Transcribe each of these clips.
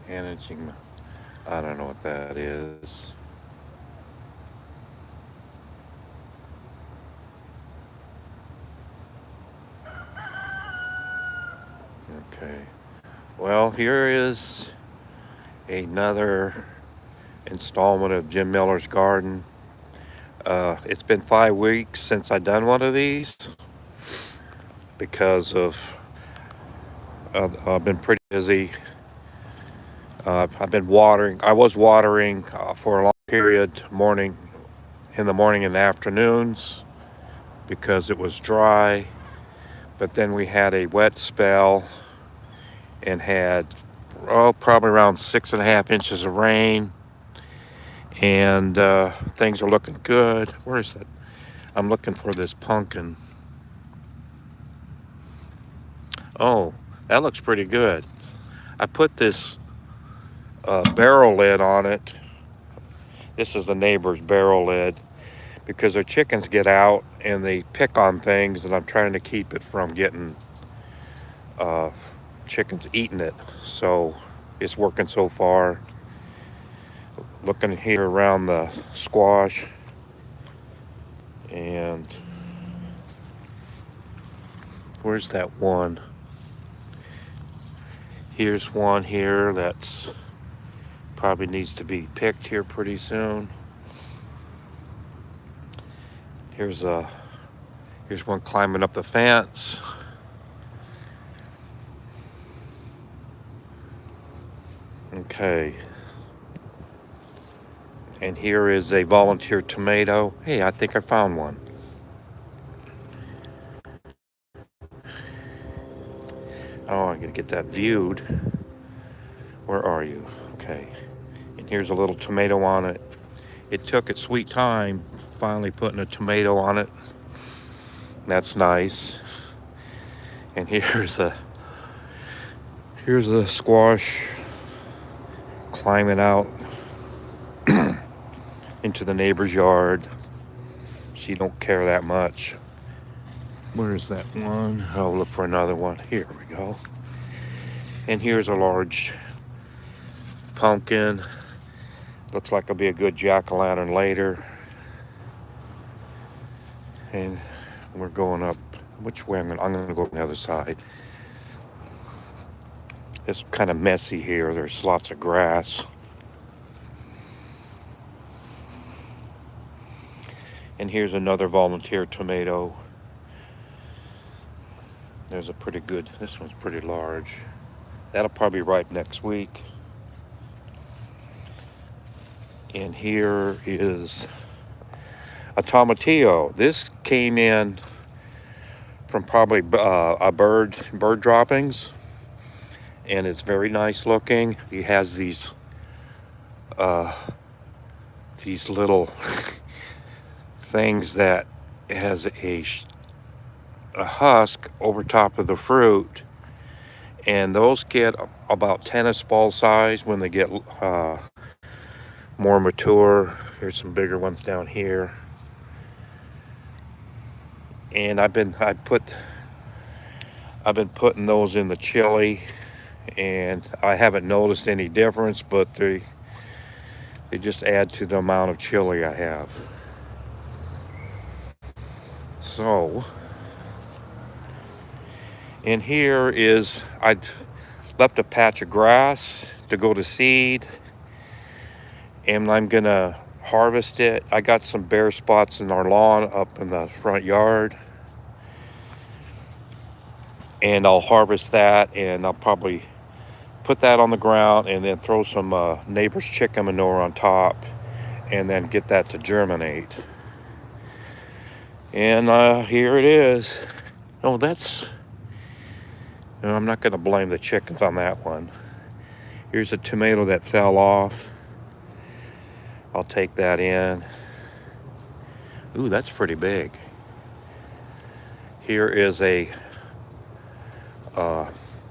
Managing, I don't know what that is. Okay. Well, here is another installment of Jim Miller's Garden. It's been 5 weeks since I done one of these because of I've been pretty busy. I've been watering. I was watering for a long period, morning in the morning and afternoons because it was dry. But then we had a wet spell and had probably around 6.5 inches of rain, and things are looking good. Where is it? I'm looking for this pumpkin. Oh, that looks pretty good. I put this barrel lid on it. This is the neighbor's barrel lid because their chickens get out and they pick on things, and I'm trying to keep it from getting uh, chickens eating it. So it's working so far. Looking here around the squash, and where's that one? Here's one here that's probably needs to be picked here pretty soon. Here's a here's one climbing up the fence. Okay. And here is a volunteer tomato. Hey, I think I found one. Oh, I gotta get that viewed. Where are you? Okay. And here's a little tomato on it. It took its sweet time finally putting a tomato on it. That's nice. And here's a squash climbing out into the neighbor's yard. She don't care that much. Where's that one? I'll look for another one. Here we go. And here's a large pumpkin. Looks like it'll be a good jack-o'-lantern later. And we're going up. Which way? I'm gonna go on the other side. It's kind of messy here. There's lots of grass. And here's another volunteer tomato. There's a pretty good, this one's pretty large. That'll probably ripe next week. And here is a tomatillo. This came in from probably a bird droppings, and it's very nice looking. He has uh, these little things that has a husk over top of the fruit, and those get about tennis ball size when they get more mature. Here's some bigger ones down here, and I've been putting those in the chili, and I haven't noticed any difference, but they just add to the amount of chili I have. So, and here is, I left a patch of grass to go to seed, and I'm gonna harvest it. I got some bare spots in our lawn up in the front yard, and I'll harvest that, and I'll probably put that on the ground and then throw some neighbor's chicken manure on top, and then get that to germinate. And here it is. Oh, that's, no, I'm not going to blame the chickens on that one. Here's a tomato that fell off. I'll take that in. Ooh, that's pretty big. Here is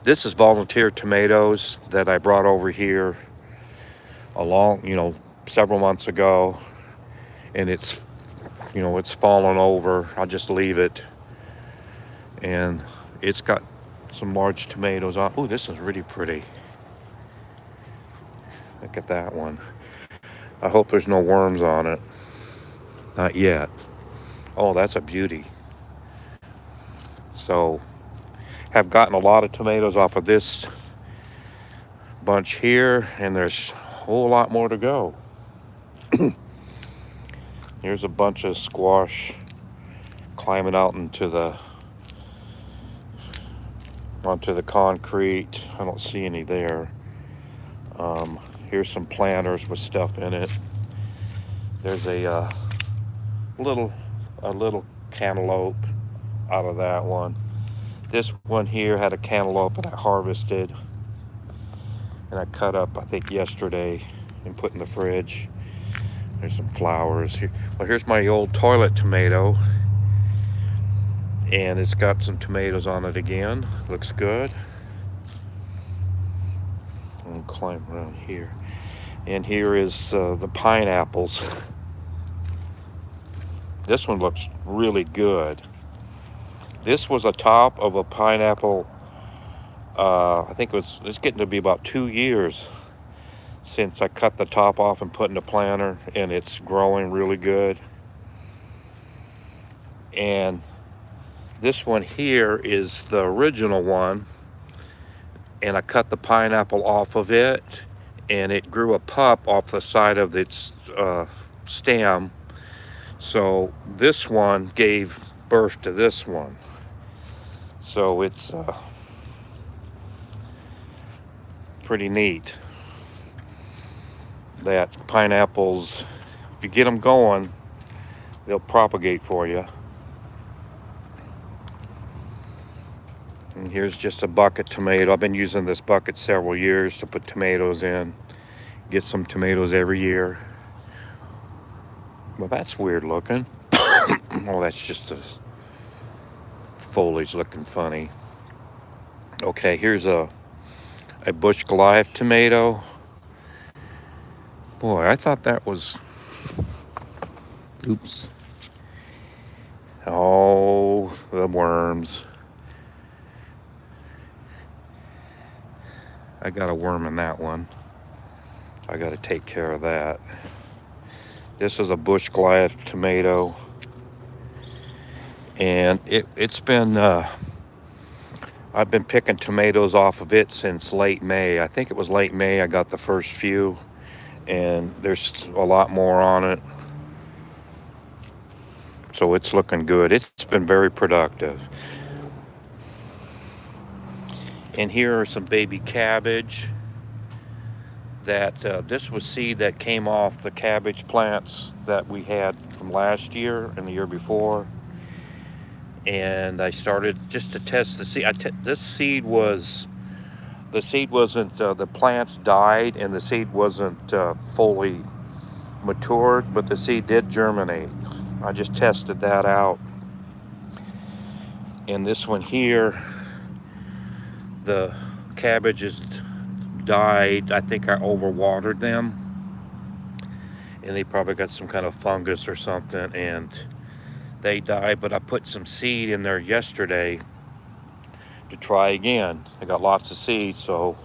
this is volunteer tomatoes that I brought over here several months ago, and it's fallen over. I'll just leave it, and it's got some large tomatoes on. Oh, this is really pretty. Look at that one. I hope there's no worms on it. Not yet. Oh, that's a beauty. So, have gotten a lot of tomatoes off of this bunch here, and there's a whole lot more to go. Here's a bunch of squash climbing out onto the concrete. I don't see any there. Here's some planters with stuff in it. There's a little cantaloupe out of that one. This one here had a cantaloupe that I harvested and I cut up, I think, yesterday and put in the fridge. There's some flowers here. Well, here's my old toilet tomato, and it's got some tomatoes on it again. Looks good. I'm gonna climb around here. And here is the pineapples. This one looks really good. This was a top of a pineapple. I think it's getting to be about 2 years since I cut the top off and put in the planter, and it's growing really good. And this one here is the original one, and I cut the pineapple off of it, and it grew a pup off the side of its stem. So this one gave birth to this one. So it's pretty neat that pineapples, if you get them going, they'll propagate for you. And here's just a bucket tomato. I've been using this bucket several years to put tomatoes in. Get some tomatoes every year. Well, that's weird looking. Oh, that's just the foliage looking funny. Okay, here's a bush Goliath tomato. Boy, I thought that was... Oops. Oh, the worms. I got a worm in that one. I got to take care of that. This is a bush Goliath tomato. And it's been... I've been picking tomatoes off of it since late May. I think it was late May I got the first few. And there's a lot more on it. So it's looking good. It's been very productive. And here are some baby cabbage. That this was seed that came off the cabbage plants that we had from last year and the year before. And I started just to test the seed. The seed wasn't, the plants died and the seed wasn't fully matured, but the seed did germinate. I just tested that out. And this one here, the cabbages died. I think I overwatered them. And they probably got some kind of fungus or something, and they died. But I put some seed in there yesterday to try again. I got lots of seed, so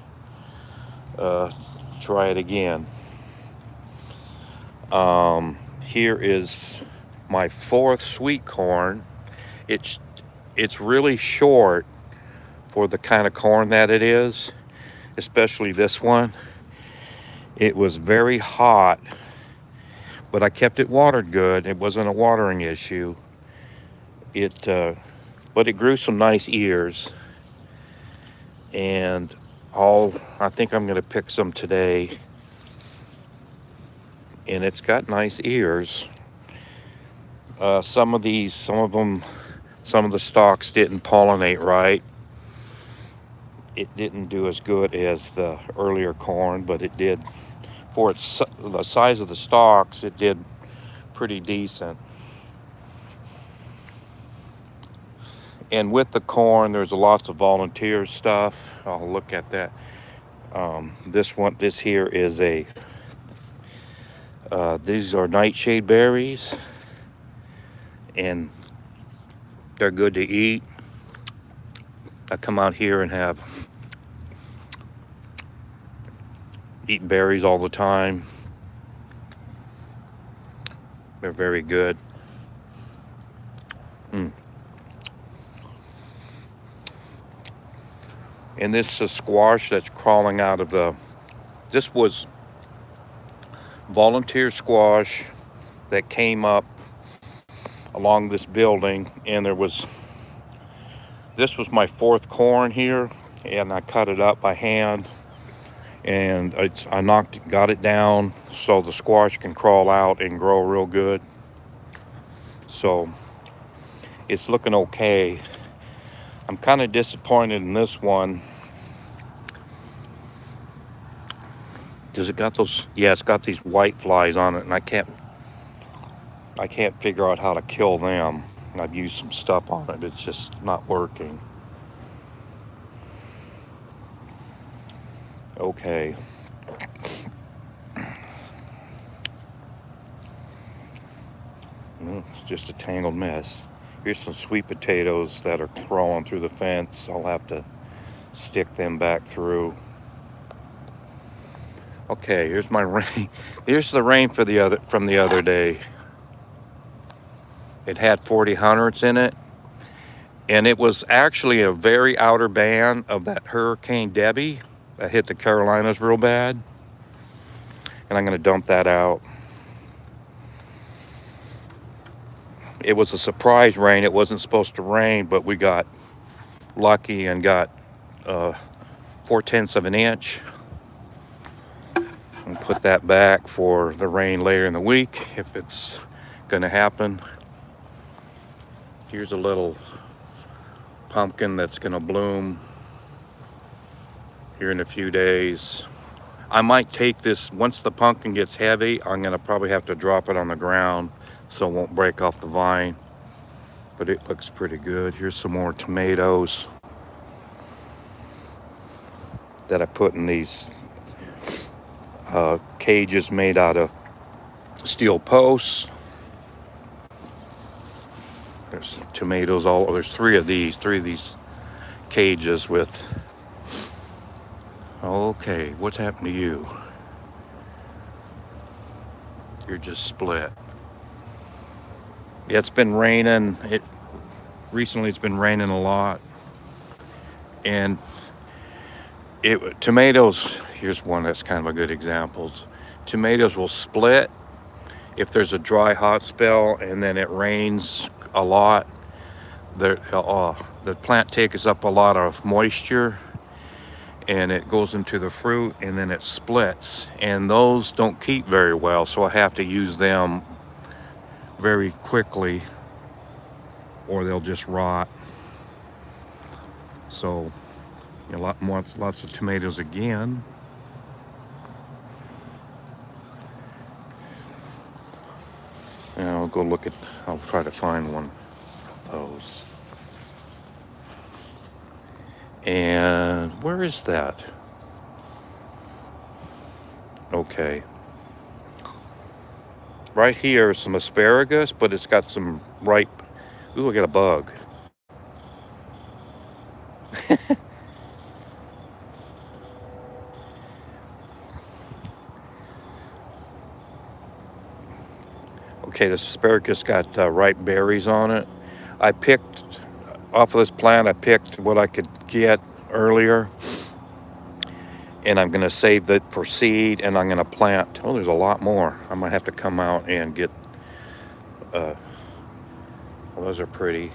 try it again. Here is my 4th sweet corn. It's really short for the kind of corn that it is, especially this one. It was very hot, but I kept it watered good. It wasn't a watering issue. But it grew some nice ears, and I think I'm going to pick some today. And it's got nice ears. Some of the stalks didn't pollinate right. It didn't do as good as the earlier corn, but it did, for the size of the stalks, it did pretty decent. And with the corn, there's lots of volunteer stuff. I'll look at that. This here is these are nightshade berries, and they're good to eat. I come out here and have eating berries all the time. They're very good. And this is squash that's crawling out of this was volunteer squash that came up along this building, and this was my 4th corn here, and I cut it up by hand, and I got it down so the squash can crawl out and grow real good. So it's looking okay. I'm kind of disappointed in this one. Does it got those? Yeah, it's got these white flies on it, and I can't figure out how to kill them. I've used some stuff on it. It's just not working. Okay. It's just a tangled mess. Here's some sweet potatoes that are crawling through the fence. I'll have to stick them back through. Okay, here's my rain. Here's the rain from the other day. It had 40 hundredths in it, and it was actually a very outer band of that Hurricane Debbie that hit the Carolinas real bad. And I'm going to dump that out. It was a surprise rain. It wasn't supposed to rain, but we got lucky and got 4/10 of an inch. And put that back for the rain later in the week if it's going to happen. Here's a little pumpkin that's going to bloom here in a few days. I might take this, once the pumpkin gets heavy, I'm going to probably have to drop it on the ground so it won't break off the vine. But it looks pretty good. Here's some more tomatoes that I put in these cages made out of steel posts. There's tomatoes there's three of these cages with. Okay, what's happened to you? You're just split. Yeah, it's been raining. Recently it's been raining a lot. And tomatoes, here's one that's kind of a good example. Tomatoes will split if there's a dry hot spell and then it rains a lot. The plant takes up a lot of moisture and it goes into the fruit and then it splits, and those don't keep very well, so I have to use them very quickly or they'll just rot. So lots of tomatoes again. And I'll try to find one of those. And where is that? Okay. Right here is some asparagus, but it's got some ripe. Ooh, I got a bug. Okay, this asparagus got ripe berries on it. I picked off of this plant, I picked what I could get earlier, and I'm going to save that for seed, and I'm going to plant. Oh, there's a lot more. I might have to come out and get well, those are pretty.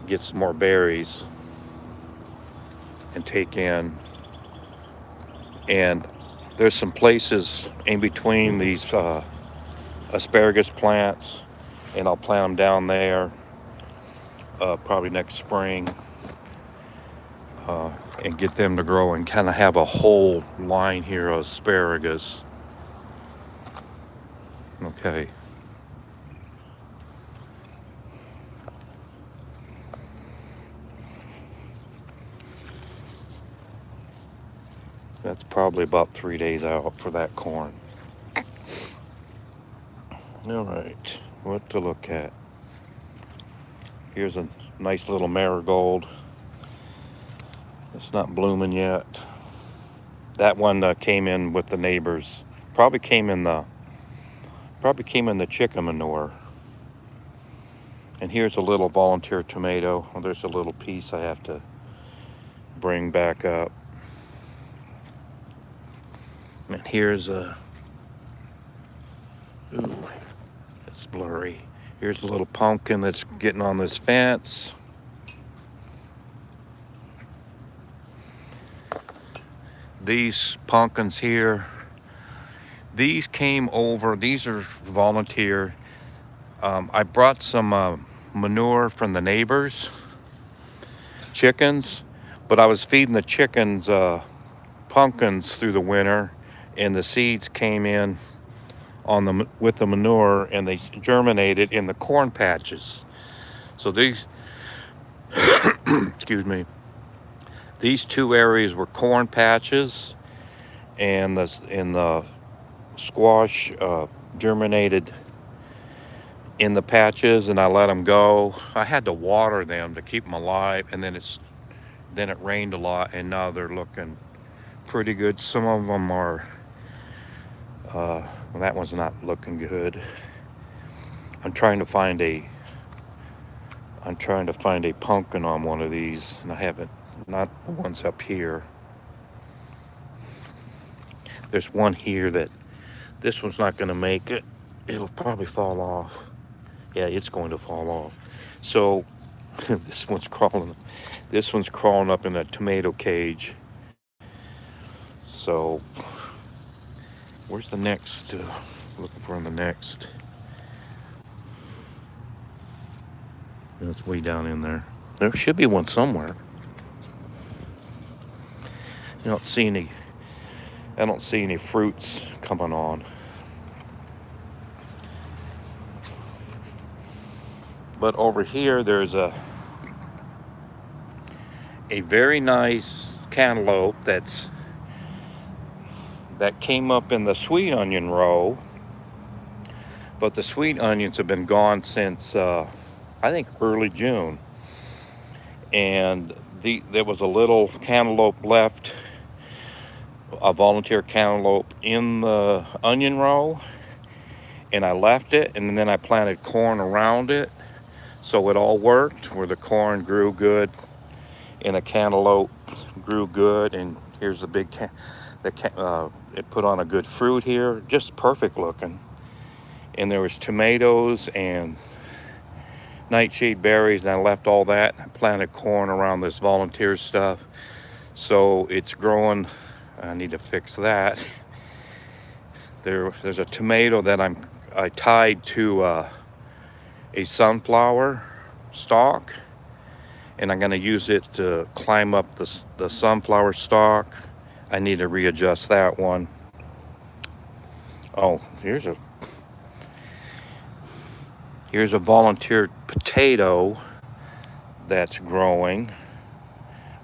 Get some more berries and take in. And there's some places in between these asparagus plants, and I'll plant them down there probably next spring and get them to grow and kind of have a whole line here of asparagus. Okay. That's probably about 3 days out for that corn. All right, what to look at? Here's a nice little marigold. It's not blooming yet. That one came in with the neighbors. Probably came in the chicken manure. And here's a little volunteer tomato. Well, there's a little piece I have to bring back up. And here's a, ooh, it's blurry. Here's a little pumpkin that's getting on this fence. These pumpkins here, these came over, these are volunteer. I brought some manure from the neighbors, chickens, but I was feeding the chickens pumpkins through the winter, and the seeds came in on with the manure, and they germinated in the corn patches. So these, excuse me, these two areas were corn patches, and the squash germinated in the patches, and I let them go. I had to water them to keep them alive, and then it rained a lot, and now they're looking pretty good. Some of them are well, that one's not looking good. I'm trying to find a pumpkin on one of these, and I haven't, not the ones up here. There's one here that this one's not going to make it. It'll probably fall off. Yeah, it's going to fall off. So this one's crawling up in a tomato cage. So where's the next? Looking for the next. It's way down in there. There should be one somewhere. I don't see any fruits coming on. But over here, there's a very nice cantaloupe that came up in the sweet onion row. But the sweet onions have been gone since I think early June. And there was a little cantaloupe left, a volunteer cantaloupe in the onion row, and I left it, and then I planted corn around it. So it all worked, where the corn grew good and the cantaloupe grew good. And here's the big it put on a good fruit here, just perfect looking. And there was tomatoes and nightshade berries, and I left all that. I planted corn around this volunteer stuff, so it's growing. I need to fix that. There's a tomato that I tied to a sunflower stalk, and I'm going to use it to climb up the sunflower stalk. I need to readjust that one. Oh, here's a volunteer potato that's growing.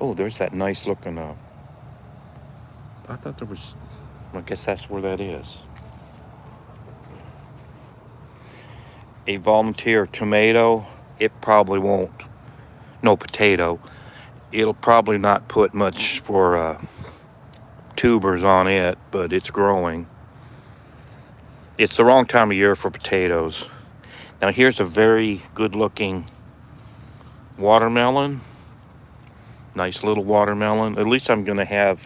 Oh, there's that nice looking I thought there was, I guess that's where that is. A volunteer tomato. It probably won't, no potato. It'll probably not put much for tubers on it, but it's growing. It's the wrong time of year for potatoes. Now here's a very good looking watermelon. Nice little watermelon. At least I'm gonna have,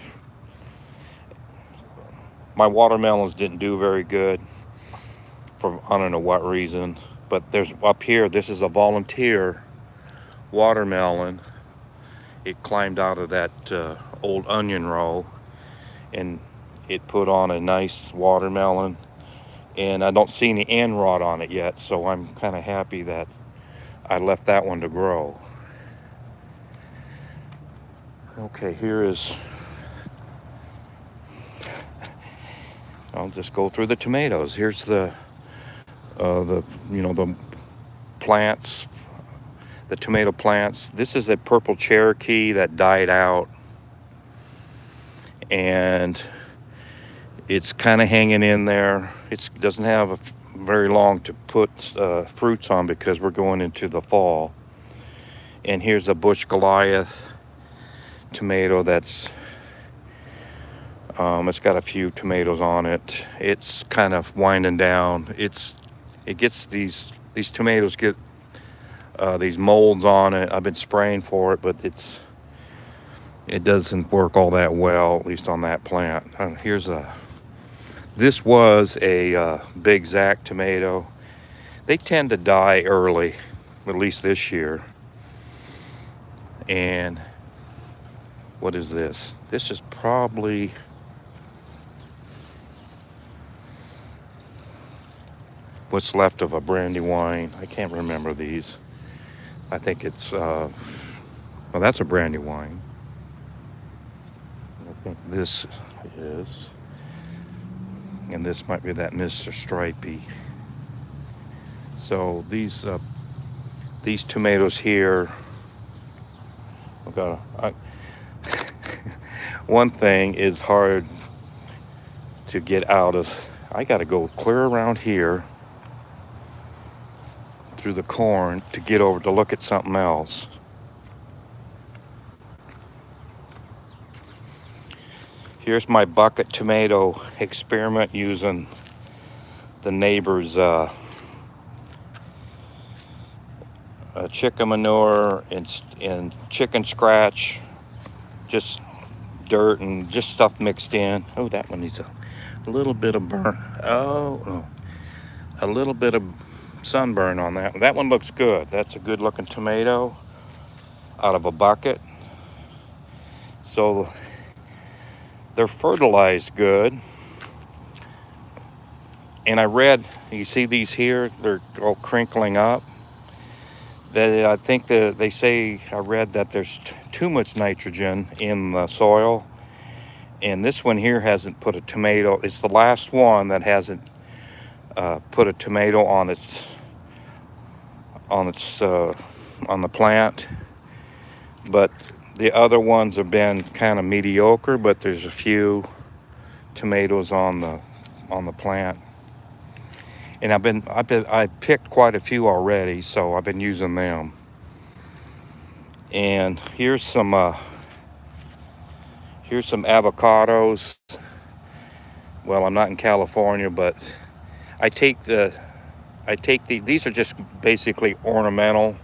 my watermelons didn't do very good for I don't know what reason, but there's up here, this is a volunteer watermelon. It climbed out of that old onion row, and it put on a nice watermelon. And I don't see any end rot on it yet, so I'm kind of happy that I left that one to grow. Okay, here is, I'll just go through the tomatoes. Here's the plants, the tomato plants. This is a purple Cherokee that died out, and it's kind of hanging in there. It doesn't have very long to put fruits on because we're going into the fall. And here's a Bush Goliath tomato that's It's got a few tomatoes on it. It's kind of winding down. It gets these tomatoes get these molds on it. I've been spraying for it, but it doesn't work all that well, at least on that plant. This was a Big Zack tomato. They tend to die early, at least this year. And what is this? This is probably what's left of a Brandywine. I can't remember these. I think it's, well, that's a Brandywine. I think this is, and this might be that Mr. Stripey. So these tomatoes here, one thing is hard to get out of. I got to go clear around here through the corn to get over to look at something else. Here's my bucket tomato experiment using the neighbor's chicken manure and chicken scratch, just dirt and just stuff mixed in. Oh, that one needs a little bit of burn. Oh, a little bit of sunburn on that. That one looks good. That's a good looking tomato out of a bucket. So they're fertilized good. And I read, you see these here, they're all crinkling up. That I think that they say, I read that there's too much nitrogen in the soil. And this one here hasn't put a tomato. It's the last one that hasn't put a tomato on the plant. But the other ones have been kind of mediocre, but there's a few tomatoes on the plant. And I picked quite a few already, so I've been using them. And here's some avocados. Well, I'm not in California, but these are just basically ornamental.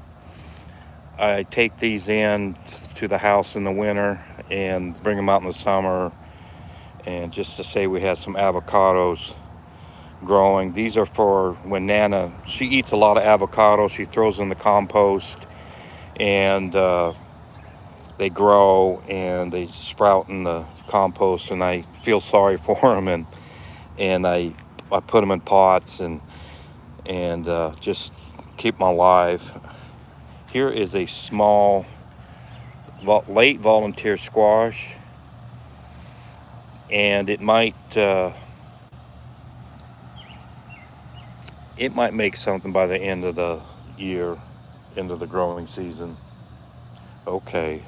I take these in to the house in the winter and bring them out in the summer, and just to say we had some avocados growing. These are for when Nana, she eats a lot of avocados. She throws in the compost, and they grow and they sprout in the compost, and I feel sorry for them, and I put them in pots and just keep them alive. Here is a small late volunteer squash, and it might make something by the end of the year, end of the growing season. Okay,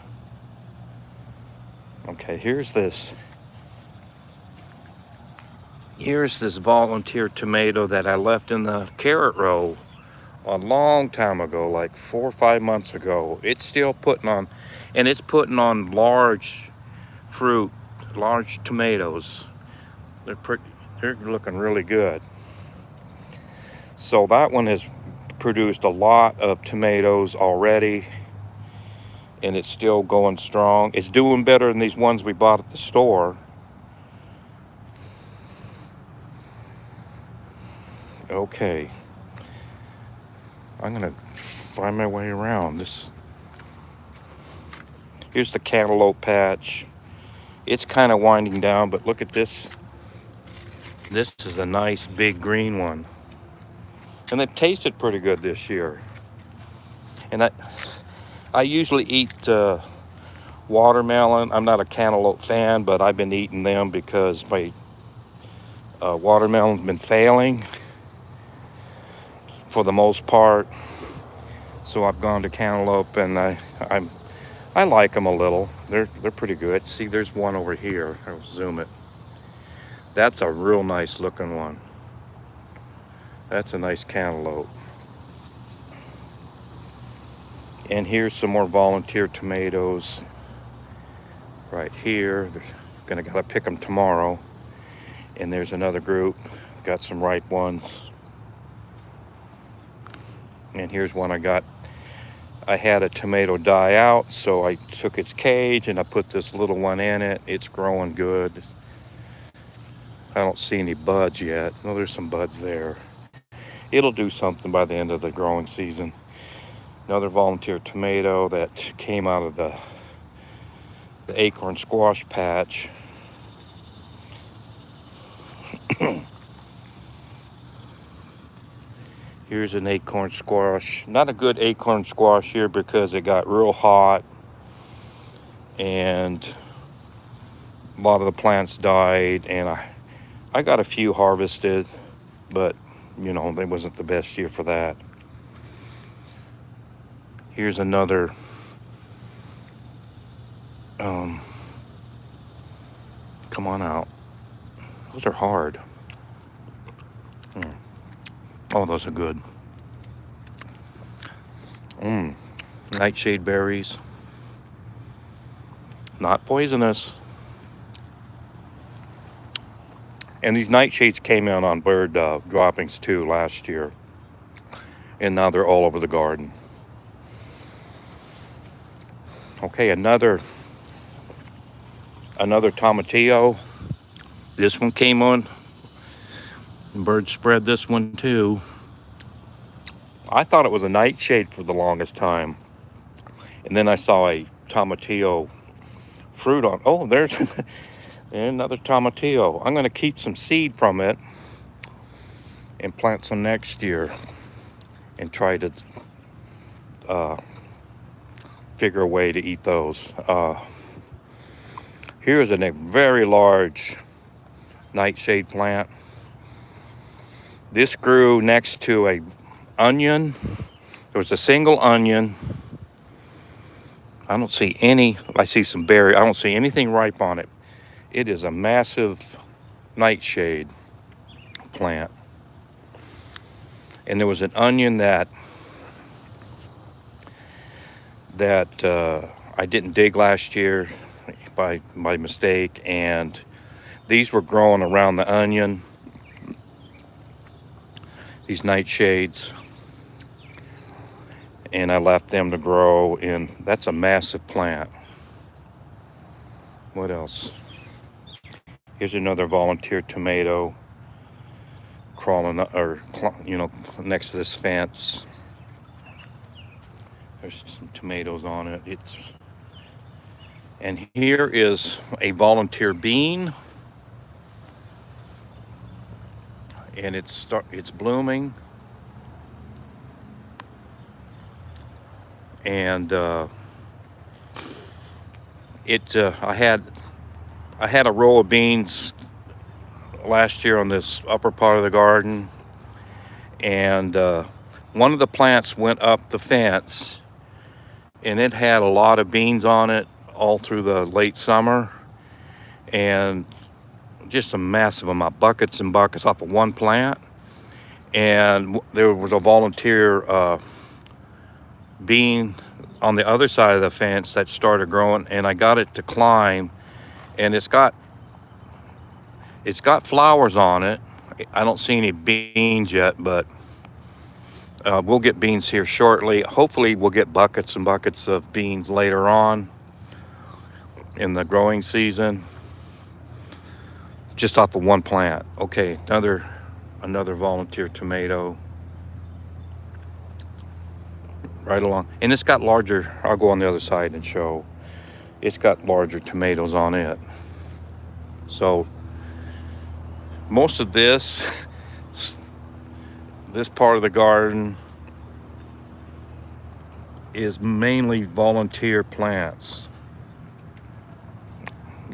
here's this volunteer tomato that I left in the carrot row a long time ago, like 4 or 5 months ago. It's still putting on, and it's putting on large fruit, large tomatoes. They're looking really good. So that one has produced a lot of tomatoes already, and it's still going strong. It's doing better than these ones we bought at the store. Okay, I'm gonna find my way around this. Here's the cantaloupe patch. It's kind of winding down, but look at this. This is a nice big green one, and it tasted pretty good this year. And I usually eat watermelon. I'm not a cantaloupe fan, but I've been eating them because my watermelon's been failing for the most part. So I've gone to cantaloupe, and I like them a little. They're pretty good. See, there's one over here. I'll zoom it. That's a real nice looking one. That's a nice cantaloupe. And here's some more volunteer tomatoes right here. Gotta pick them tomorrow. And there's another group, got some ripe ones. And here's one I got. I had a tomato die out, so I took its cage and I put this little one in it. It's growing good. I don't see any buds yet. No, there's some buds there. It'll do something by the end of the growing season. Another volunteer tomato that came out of the acorn squash patch. Here's an acorn squash. Not a good acorn squash here because it got real hot and a lot of the plants died, and I got a few harvested, but you know, it wasn't the best year for that. Here's another come on out. Those are hard. Oh, those are good. Nightshade berries. Not poisonous. And these nightshades came in on bird droppings too last year. And now they're all over the garden. Okay, another tomatillo. This one came on. Birds spread this one too. I thought it was a nightshade for the longest time. And then I saw a tomatillo fruit on. Oh, there's another tomatillo. I'm going to keep some seed from it and plant some next year and try to figure a way to eat those. Here's a very large nightshade plant. This grew next to a onion. There was a single onion. I don't see any. I see some berry. I don't see anything ripe on it. It is a massive nightshade plant. And there was an onion that I didn't dig last year by mistake, and these were growing around the onion. These nightshades, and I left them to grow, and that's a massive plant. What else? Here's another volunteer tomato crawling, next to this fence. There's some tomatoes on it. And here is a volunteer bean. And it's blooming, and I had a row of beans last year on this upper part of the garden, and one of the plants went up the fence, and it had a lot of beans on it all through the late summer, and just a massive amount, buckets and buckets off of one plant. And there was a volunteer bean on the other side of the fence that started growing, and I got it to climb, and it's got flowers on it. I don't see any beans yet, but we'll get beans here shortly. Hopefully we'll get buckets and buckets of beans later on in the growing season. Just off of one plant. Okay, another volunteer tomato right along, and it's got larger. I'll go on the other side and show. It's got larger tomatoes on it. So most of this part of the garden is mainly volunteer plants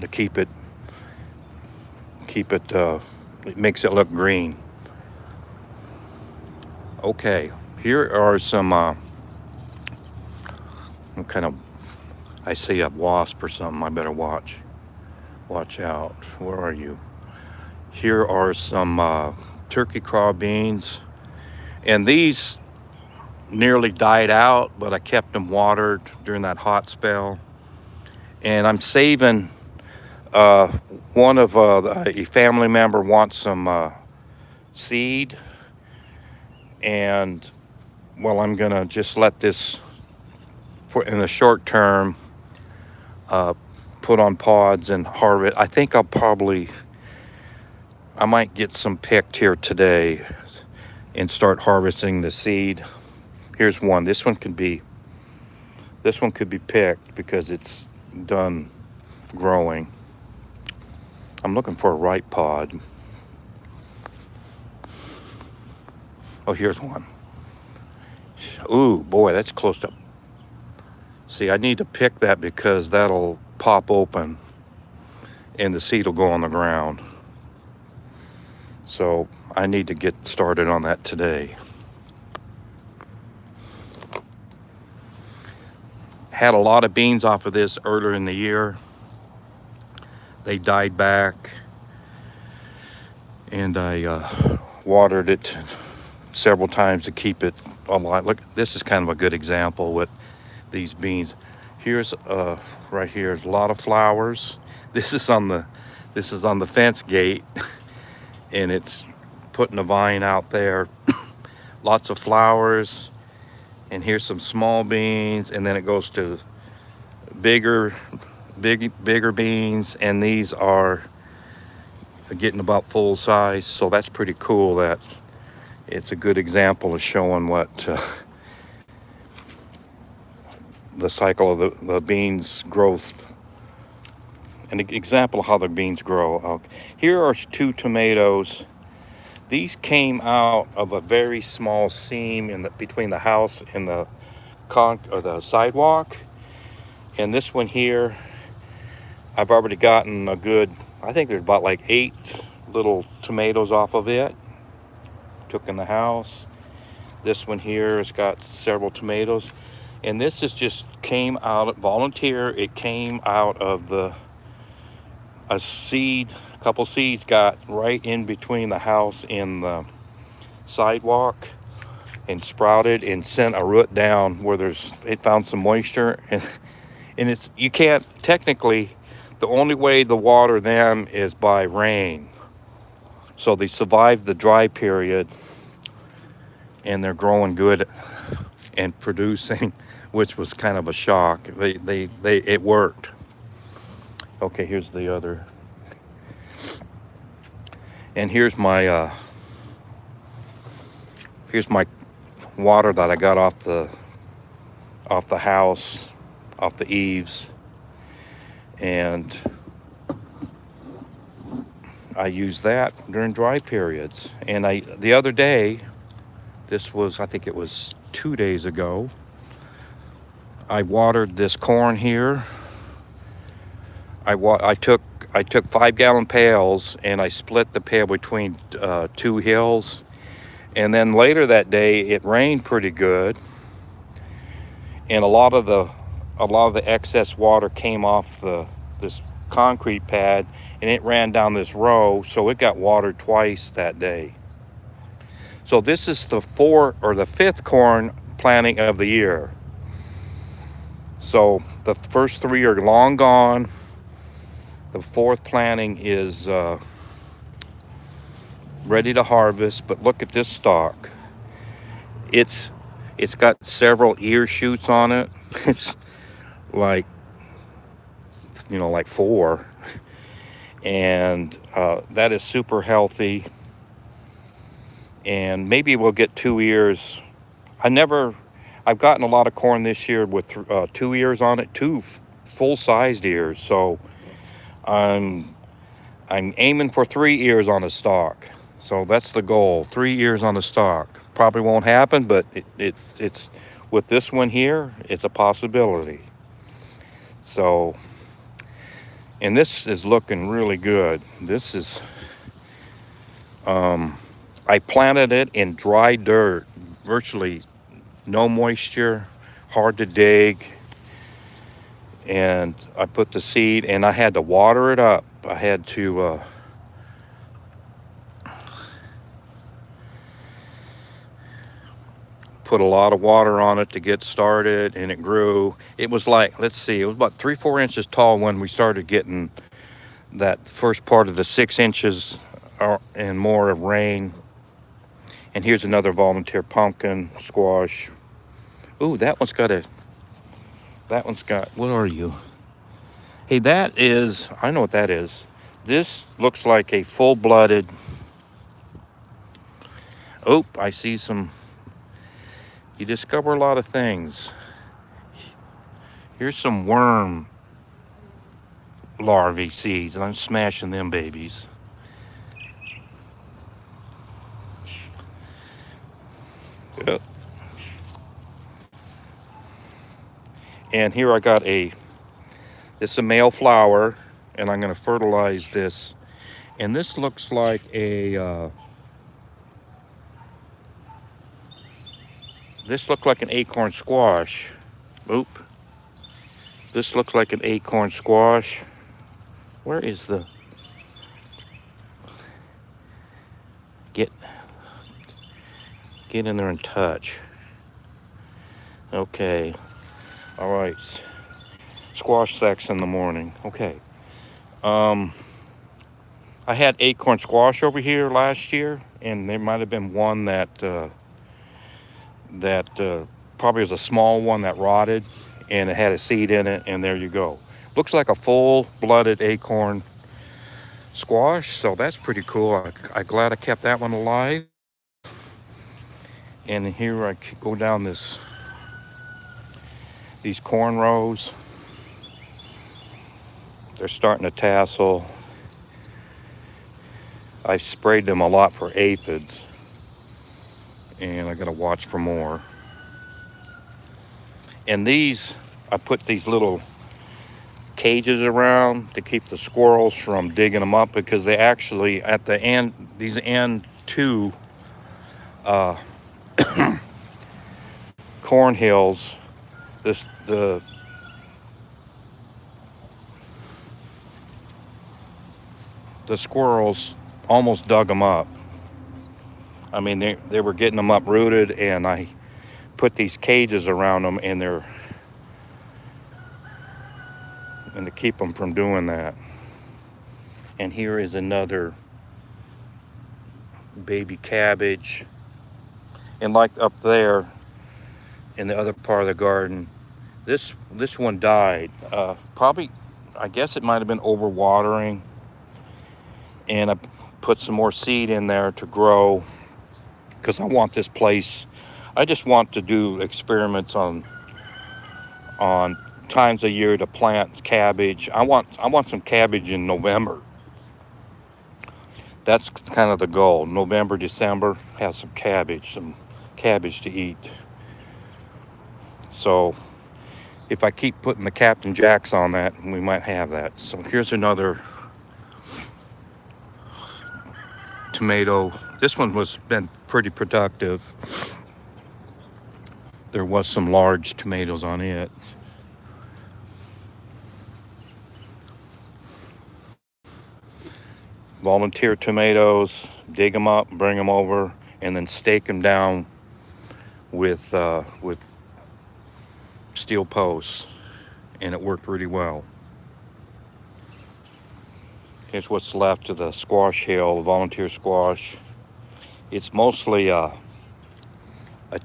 to keep it. It makes it look green. Okay, here are some I see a wasp or something. I better watch out. Where are you? Here are some turkey craw beans, and these nearly died out, but I kept them watered during that hot spell, and I'm saving Uh, one of a family member wants some seed, and well, I'm gonna just let this for in the short term uh, put on pods and harvest. I think I might get some picked here today and start harvesting the seed. Here's one. This one could be picked because it's done growing. I'm looking for a ripe pod. Oh, here's one. Ooh, boy, that's close to. See, I need to pick that because that'll pop open and the seed will go on the ground. So I need to get started on that today. Had a lot of beans off of this earlier in the year. They died back, and I watered it several times to keep it alive. Look, this is kind of a good example with these beans. Here's right here, a lot of flowers. This is on the fence gate, and it's putting a vine out there. Lots of flowers, and here's some small beans, and then it goes to bigger beans, and these are getting about full size. So that's pretty cool. That it's a good example of showing what the cycle of the beans growth, an example of how the beans grow. Here are 2 tomatoes. These came out of a very small seam between the house and the sidewalk. And this one here, I've already gotten a good, I think there's about like 8 little tomatoes off of it. Took in the house. This one here has got several tomatoes. And this is just came out, volunteer, it came out of a couple seeds got right in between the house and the sidewalk and sprouted and sent a root down where it found some moisture. And you can't, technically, the only way to water them is by rain. So they survived the dry period and they're growing good and producing, which was kind of a shock. It worked. Okay, here's the other. And here's my water that I got off the house, off the eaves, and I use that during dry periods. And the other day, I think it was 2 days ago, I watered this corn here. I took 5-gallon pails and I split the pail between 2 hills. And then later that day, it rained pretty good, and a lot of the excess water came off this concrete pad, and it ran down this row, so it got watered twice that day. So this is the 5th corn planting of the year. So the first 3 are long gone. The 4th planting is ready to harvest, but look at this stalk. It's got several ear shoots on it. It's like 4, and that is super healthy. And maybe we'll get 2 ears. I've gotten a lot of corn this year with 2 ears on it, 2 full-sized ears. So I'm aiming for 3 ears on a stalk. So that's the goal, 3 ears on a stalk. Probably won't happen, but it's with this one here, it's a possibility. So, and this is looking really good. This is, I planted it in dry dirt, virtually no moisture, hard to dig. And I put the seed, and I had to water it up. I had to put a lot of water on it to get started, and it grew. It was like, let's see, it was about 3-4 inches tall when we started getting that first part of the 6 inches and more of rain. And here's another volunteer pumpkin squash. Ooh, that one's got, what are you? Hey, I know what that is. This looks like a full-blooded, I see some, you discover a lot of things. Here's some worm larvae seeds, and I'm smashing them babies. Yep. And here I got this is a male flower, and I'm going to fertilize this. And this looks like an acorn squash. Oop. This looks like an acorn squash. Where is get in there and touch. Okay. All right. Squash sex in the morning. Okay. I had acorn squash over here last year, and there might have been one that probably was a small one that rotted, and it had a seed in it, and there you go. Looks like a full-blooded acorn squash, so that's pretty cool. I'm glad I kept that one alive. And here I go down these corn rows. They're starting to tassel. I sprayed them a lot for aphids, and I gotta watch for more. And I put these little cages around to keep the squirrels from digging them up, because they actually, at the end, these end two corn hills, the squirrels almost dug them up. I mean, they were getting them uprooted, and I put these cages around them, and to keep them from doing that. And here is another baby cabbage. And like up there in the other part of the garden, this one died. Probably, I guess it might have been overwatering. And I put some more seed in there to grow, because I want this place. I just want to do experiments on times a year to plant cabbage. I want some cabbage in November. That's kind of the goal. November, December, have some cabbage to eat. So if I keep putting the Captain Jacks on that, we might have that. So here's another tomato. This one been pretty productive. There was some large tomatoes on it. Volunteer tomatoes, dig them up, bring them over, and then stake them down with steel posts, and it worked really well. Here's what's left of the squash hill, the volunteer squash. It's mostly a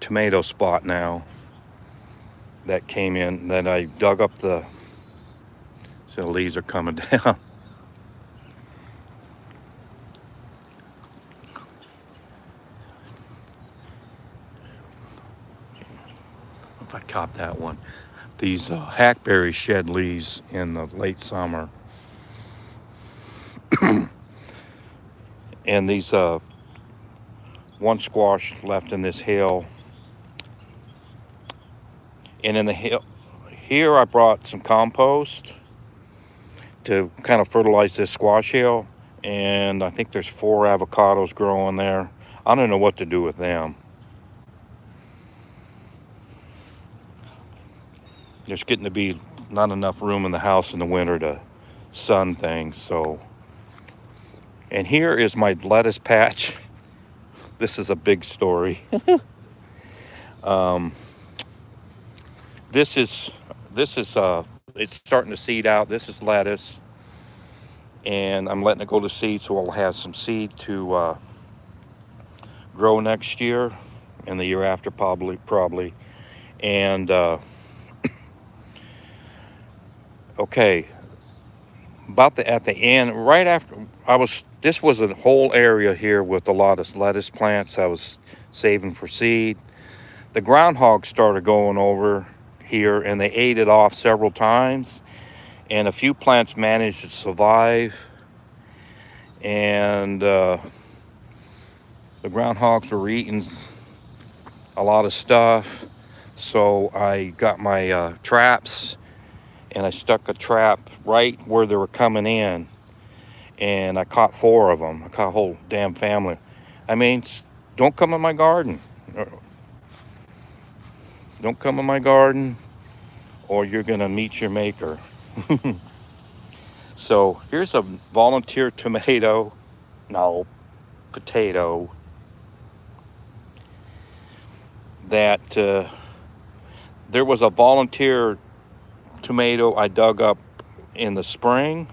tomato spot now that came in. Then I dug up so the leaves are coming down. If I caught that one. These hackberries shed leaves in the late summer. And these one squash left in this hill. And in the hill here, I brought some compost to kind of fertilize this squash hill. And I think there's 4 avocados growing there. I don't know what to do with them. There's getting to be not enough room in the house in the winter to sun things. So, and here is my lettuce patch. This is a big story. This is it's starting to seed out. This is lettuce. and I'm letting it go to seed, so I'll have some seed to grow next year and the year after, probably. And okay, about at the end, right after this was a whole area here with a lot of lettuce plants I was saving for seed. The groundhogs started going over here, and they ate it off several times, and a few plants managed to survive. And the groundhogs were eating a lot of stuff, so I got my traps, and I stuck a trap right where they were coming in, and I caught 4 of them. I caught a whole damn family. I mean, don't come in my garden. Don't come in my garden, or you're gonna meet your maker. So here's a volunteer potato. That there was a volunteer tomato I dug up in the spring,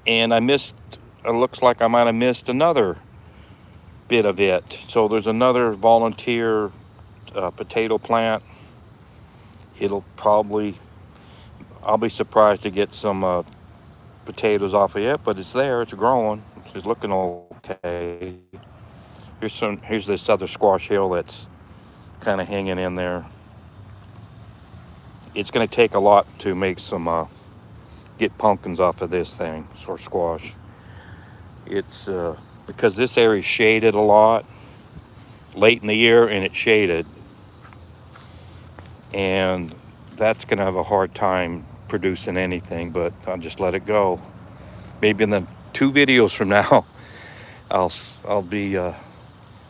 and I missed. It looks like I might have missed another bit of it. So there's another volunteer potato plant. I'll be surprised to get some potatoes off of it, but it's there. It's growing. It's looking okay. Here's this other squash hill that's kind of hanging in there. It's going to take a lot to make get pumpkins off of this thing, or squash. It's because this area shaded a lot late in the year, and it's shaded, and that's going to have a hard time producing anything, but I'll just let it go. Maybe in the 2 videos from now, I'll be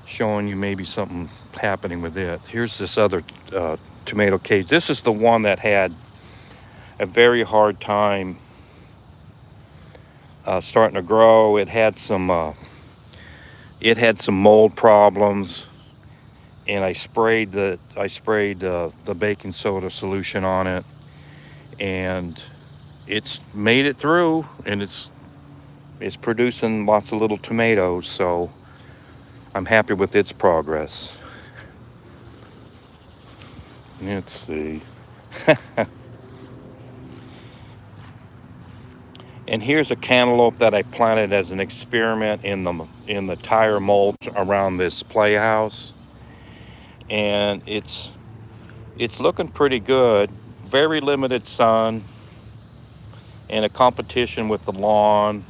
showing you maybe something happening with it. Here's this other tomato cage. This is the one that had a very hard time starting to grow. It had some mold problems, and I sprayed the baking soda solution on it, and it's made it through, and it's producing lots of little tomatoes, so I'm happy with its progress. Let's see. And here's a cantaloupe that I planted as an experiment in the tire mulch around this playhouse, and it's looking pretty good. Very limited sun, and a competition with the lawn,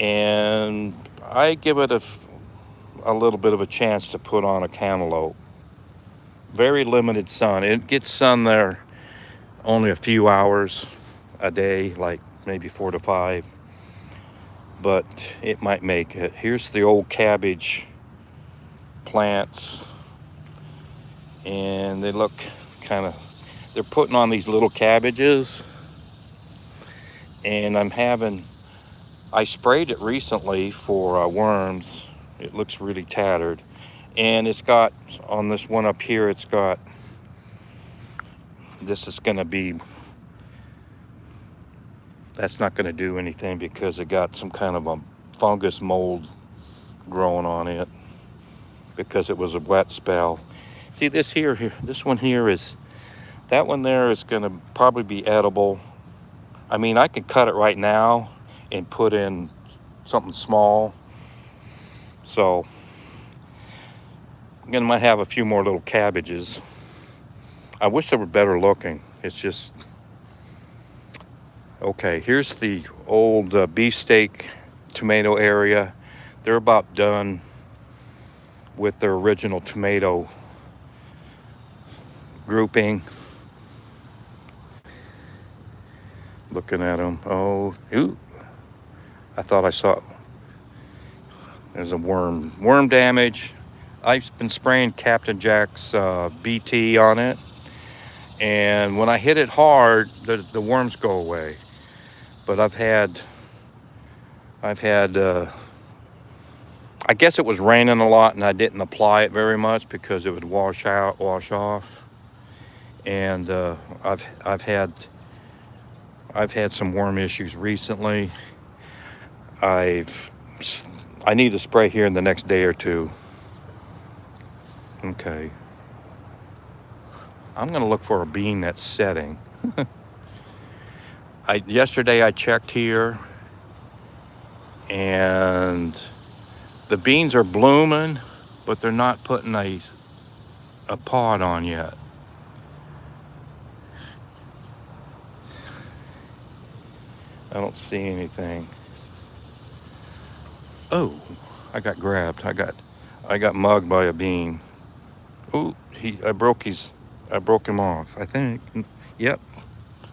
and I give it a little bit of a chance to put on a cantaloupe. Very limited sun. It gets sun there only a few hours a day, like maybe 4 to 5, but it might make it. Here's the old cabbage plants, and they look they're putting on these little cabbages, and I sprayed it recently for worms. It looks really tattered, and it's got, on this one up here, this is going to be, that's not going to do anything because it got some kind of a fungus mold growing on it because it was a wet spell. See this one here is, that one there is going to probably be edible. I mean, I could cut it right now and put in something small. So I'm gonna might have a few more little cabbages. I wish they were better looking. It's just okay. Here's the old beefsteak tomato area. They're about done with their original tomato grouping. Looking at them. Oh, ooh! I thought I saw. There's a worm damage. I've been spraying Captain Jack's BT on it, and when I hit it hard, the worms go away. But I've had I guess it was raining a lot, and I didn't apply it very much because it would wash off. And I've had some worm issues recently, I need to spray here in the next day or two. Okay. I'm gonna look for a bean that's setting. Yesterday I checked here, and the beans are blooming, but they're not putting a pod on yet. I don't see anything. Oh, I got grabbed. I got mugged by a bean. Ooh, I broke him off, I think. Yep.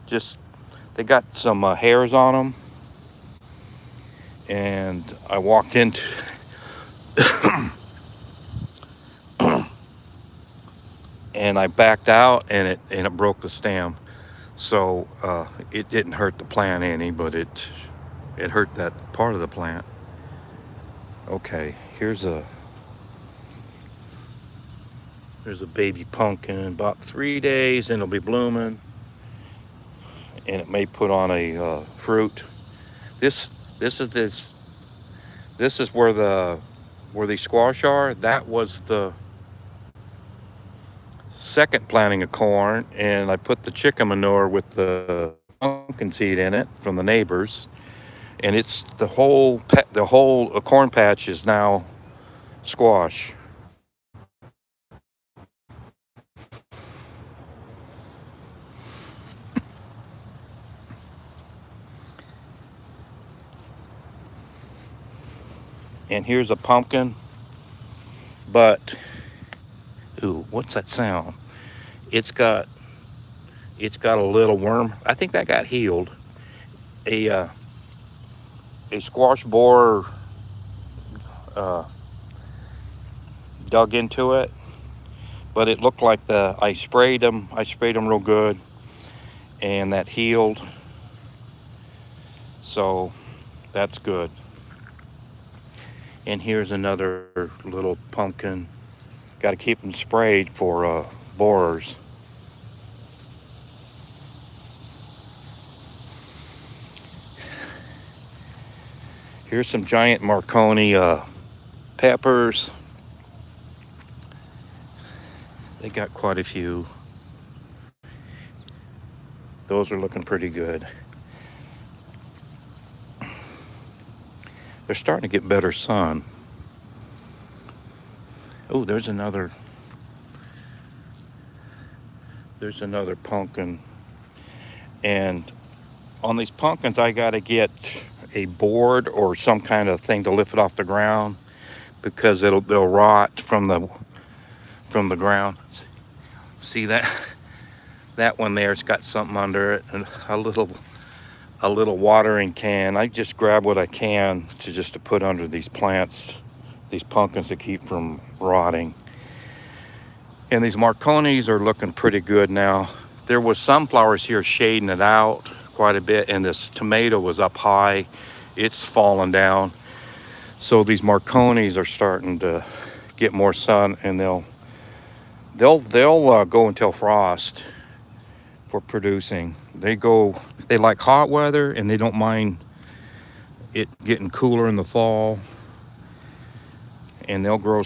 Just, they got some hairs on them, and I walked into and I backed out, and it broke the stem. So it didn't hurt the plant any, but it hurt that part of the plant. Okay, here's a baby pumpkin, about 3 days, and it'll be blooming, and it may put on a fruit. This is where the squash are. That was the second planting of corn, and I put the chicken manure with the pumpkin seed in it from the neighbors, and it's the whole corn patch is now squash. And here's a pumpkin, but ooh, what's that sound? It's got a little worm. I think that got healed. A squash borer dug into it, but it looked like I sprayed them real good, and that healed. So that's good. And here's another little pumpkin. Got to keep them sprayed for borers. Here's some giant Marconi peppers. They got quite a few. Those are looking pretty good. They're starting to get better sun. Oh, there's another pumpkin. And on these pumpkins, I got to get a board or some kind of thing to lift it off the ground, because they'll rot from the ground. See that one there? It's got something under it, and a little watering can. I just grab what I can to put under these plants, these pumpkins, to keep from rotting. And these Marconis are looking pretty good now. There was sunflowers here shading it out quite a bit, and this tomato was up high. It's fallen down. So these Marconis are starting to get more sun, and they'll go until frost for producing. They like hot weather, and they don't mind it getting cooler in the fall. And they'll grow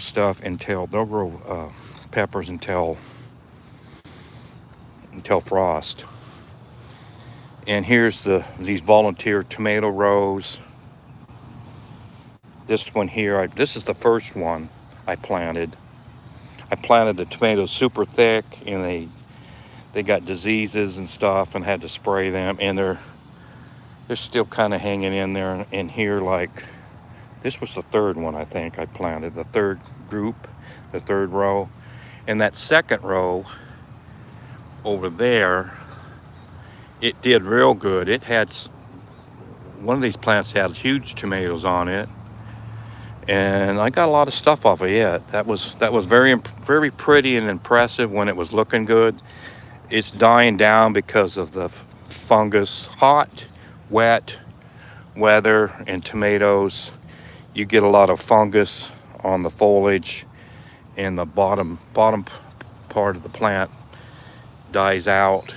peppers until frost. And here's these volunteer tomato rows. This one here, this is the first one I planted. I planted the tomatoes super thick, and they got diseases and stuff, and had to spray them, and they're still kind of hanging in there. And here, this was the third one I think I planted, the third group, the third row. And that second row over there, it did real good. It had, one of these plants had huge tomatoes on it, and I got a lot of stuff off of it. That was very, very pretty and impressive when it was looking good. It's dying down because of the fungus. Hot, wet weather and tomatoes, you get a lot of fungus on the foliage, and the bottom part of the plant dies out.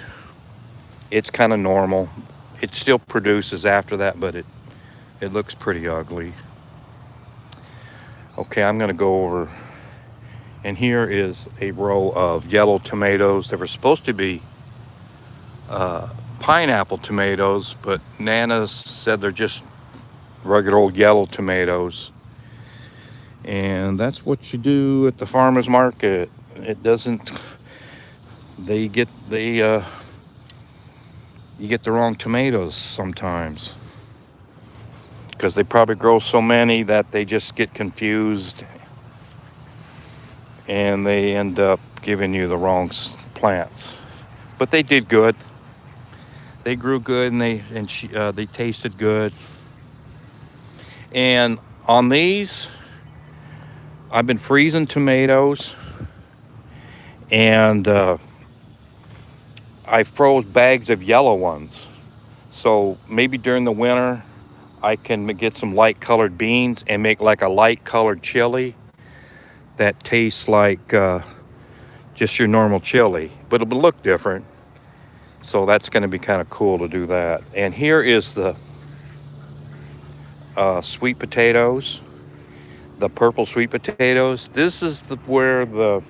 It's kind of normal. It still produces after that, but It looks pretty ugly. Okay, I'm gonna go over, and here is a row of yellow tomatoes. They were supposed to be uh, pineapple tomatoes, but Nana said they're just regular old yellow tomatoes. And that's what you do at the farmer's market. It doesn't, you get the wrong tomatoes sometimes because they probably grow so many that they just get confused and they end up giving you the wrong plants. But they did good. They grew good and they tasted good. And on these, I've been freezing tomatoes, and I froze bags of yellow ones. So maybe during the winter, I can get some light colored beans and make like a light colored chili that tastes like just your normal chili, but it'll look different. So that's going to be kind of cool to do that. And here is the sweet potatoes, the purple sweet potatoes. This is where the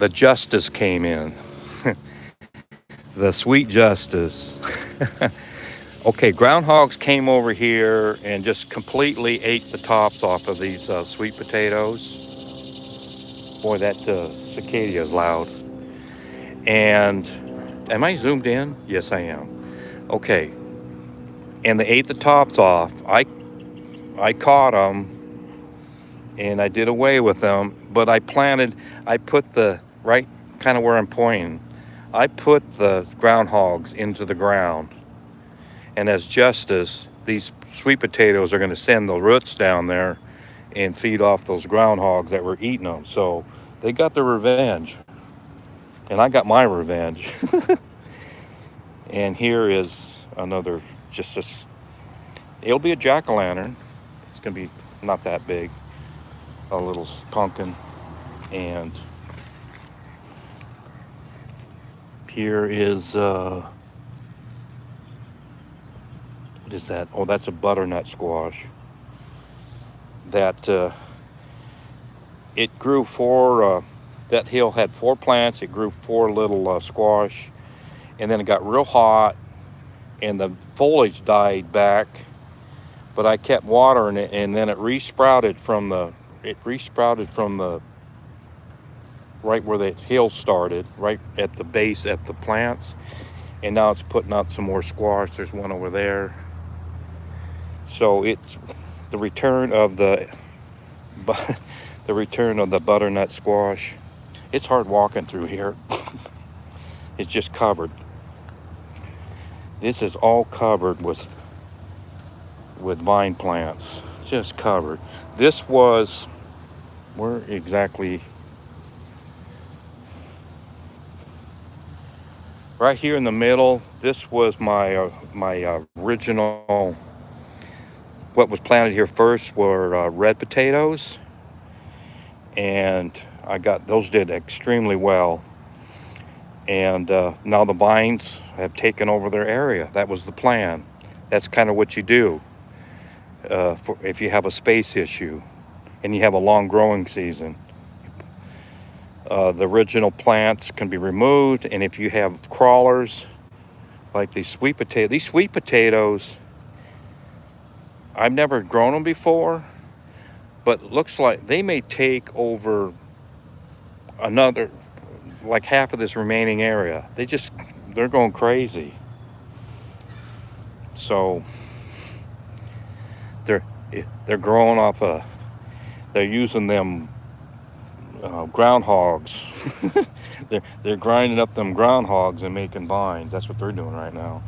justice came in. The sweet justice. Okay, groundhogs came over here and just completely ate the tops off of these sweet potatoes. Boy, that cicada is loud. And am I zoomed in? Yes, I am. Okay, and they ate the tops off. I caught them and I did away with them, but I put the right kind of where I'm pointing. I put the groundhogs into the ground, and as justice, these sweet potatoes are going to send the roots down there and feed off those groundhogs that were eating them. So they got their revenge, and I got my revenge. And here is another, it'll be a jack-o'-lantern. It's going to be not that big, a little pumpkin. And here is, what is that? Oh, that's a butternut squash. That, it grew that hill had 4 plants. It grew 4 little squash. And then it got real hot and the foliage died back. But I kept watering it, and then it resprouted from the right where the hill started, right at the base at the plants. And now it's putting out some more squash. There's one over there. So it's the return of the butternut squash. It's hard walking through here. It's just covered. This is all covered with vine plants, just covered. This was, where exactly? Right here in the middle. This was my original. What was planted here first were red potatoes, and those did extremely well. And now the vines have taken over their area. That was the plan. That's kind of what you do if you have a space issue and you have a long growing season. The original plants can be removed, and if you have crawlers like these sweet potatoes, I've never grown them before, but it looks like they may take over another, like half of this remaining area. They're going crazy. So they're growing off they're using them groundhogs. they're grinding up them groundhogs and making vines. That's what they're doing right now.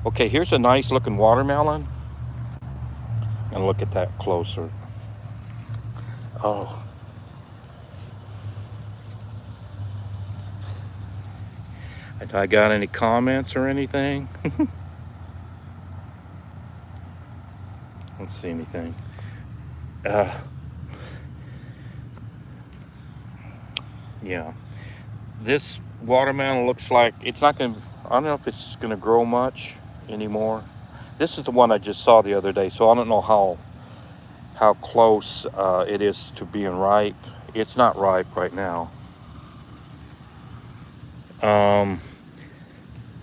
Okay, here's a nice looking watermelon. I'm gonna look at that closer. Oh, I got any comments or anything? Let's see anything. Yeah, this watermelon looks like it's not gonna. I don't know if it's going to grow much anymore. This is the one I just saw the other day, so I don't know how close it is to being ripe. It's not ripe right now. Um,